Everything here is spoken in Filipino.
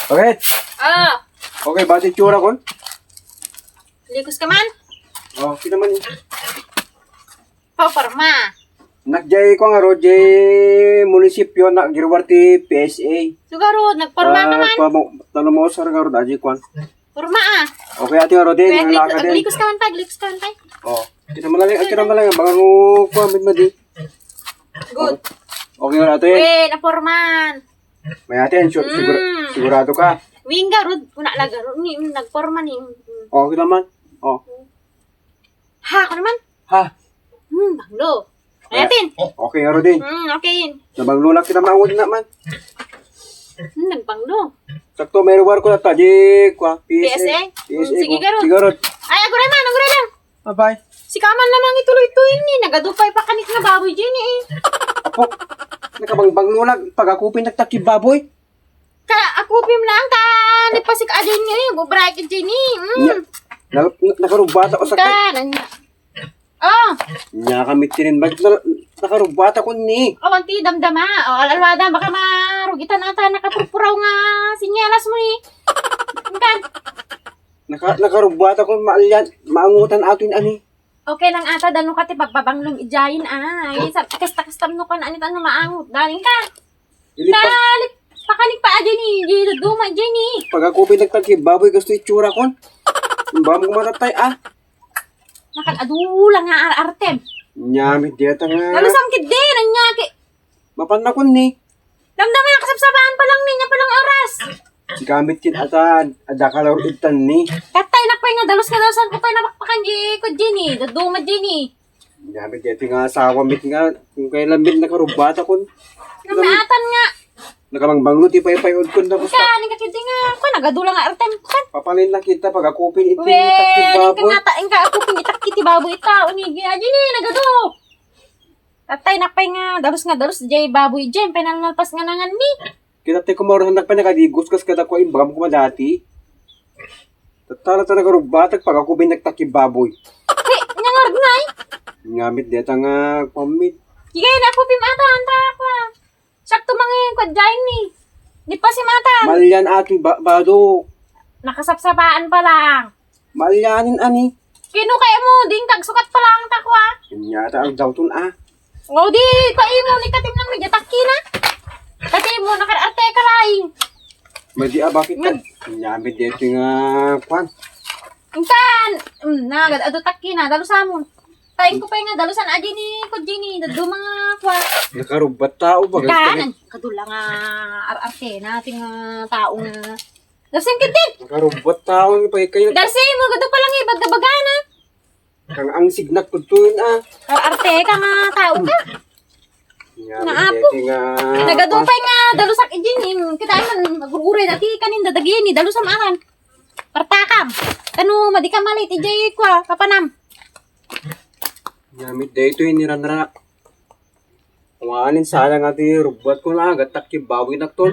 Okay. Oh, Okay, bati tsura kon. likos ka man. Oh, kita man. Paparma. Nagjay ko nga ro, jay munisipyo na girwarti PSA. Siguro, nagporma ka man. Talo mo sa nga ro, daji kwan. Porma ah. Okay, ate nga ro din, ang laka din. Likos ka man pag, likos ka man pag. Oh, kita malaling, baka mo kuwamit mo di. Good. Okay nga ate. Wait, naporman. May ate, sigurado ka. Wingga, rod, una laga, nagporma ni. Oh, kita man. Oh, Ha, ako naman. ha. Banglo. Ayatin. Okay nga ro din. Okay yun. Nabanglulak kita maawad na man. Nagbanglo. Sakto, may reward ko na ta, di kwa, PSA? Sige, ko. garo. Sige, ro. Ay, agure man, agure lang. Bye-bye. Si Kaman namang ituloy-tuloy ni. Nagadupay pa kanik na baboy dyan eh. Apo, nakabangbanglulag, pag ako pinagtakib baboy. Ako pim lang ka. Nipasik adyan nga eh. Bubrakit dyan eh. Nakarubata ko sa Oh. Nya kami tinin ba? Nakarubata ko ni. Awanti damdama. Alalwada. Baka marugitan ata. Nakapurpuraw nga. Sinyalas mo ni. Kan. Nakarubata ko maangutan atin ani. Okay lang ata. Dano ka ti pagbabanglong ijayin ay. Kasta-kastam no ka na anit ano maangot. Daling ka. Dalit. Pakanik pa adyan ni. Duma dyan ni. Pag ako pinagtakib baboy gusto itsura ko. Ba mo matatay Nakadadulang nga artem. Nyamit diyata nga. Nalusam kid din. Anyaki. Mapan ko ni. Damdaman yung kasapsapaan pa lang niya palang oras. Si gamit kin atan. Ada kalaro itan ni. Katay na pa nga dalos nga dalosan ko tayo napakpakan ko Jenny. Daduma Jenny. Nyamit diyata nga asawa mit nga. Kung kailan mit nakarubata ko. Namaatan nga. Nakabangbanglo ti paypayod ko na gusto. Ika, kiti nga. Ko nagadulang nga artem ko kan. Papalin na kita pag ako pinitakib Ning baboy. ka nga ako pinitak kiti baboy ita. Unigi Jenny nagado. Katay na pa nga dalos nga dalos jay baboy jen penalpas nga nangan ni. Kita te kumaroon na pa nakadigos kas kada ko imbam ko madati. Tatara ta nagarubatag pag ako binagtakib baboy. Hey, nangorg ngay. Ngamit deta nga pamit. Kigay na ako pimata anta ako. Sakto mga kwadjain ni. Di pa si matan. Malyan ating bado. Nakasapsapaan pa lang. Malyanin ani. Kino kaya mo, ding tagsukat pa lang takwa. Yata ang dawton O di, paimo ni katim lang medya taki na. Katim mo, nakaraarte ka laing. Madi bakit ka? Ngamit deta nga kwan. Inkan, nagad ado taki na, dalo sa mo. Taing ko pa nga, dalo san aji ni Kudjini, dado mga kwa. Nakarubat tao ba? Kanan, kadula nga ararte na, ating tao na. Dasin kitin. Nakarubat tao ni pa kayo. Darsi mo, gado pa lang ibagdabagana. Kang ang signak ko tuin Ararte ka nga tao ka. Ngamit deta nga. Nagadupay nga, dalo sa Kudjini. Kita man, maguguri dati kanin dadagini, dalo sa maaran. Partakam. Kano, madi ka malit, ijay kwa, kapanam. Ngamit deta yung niranra. Kumanin sana nga ti rubat ko na agatak yung baboy na tol.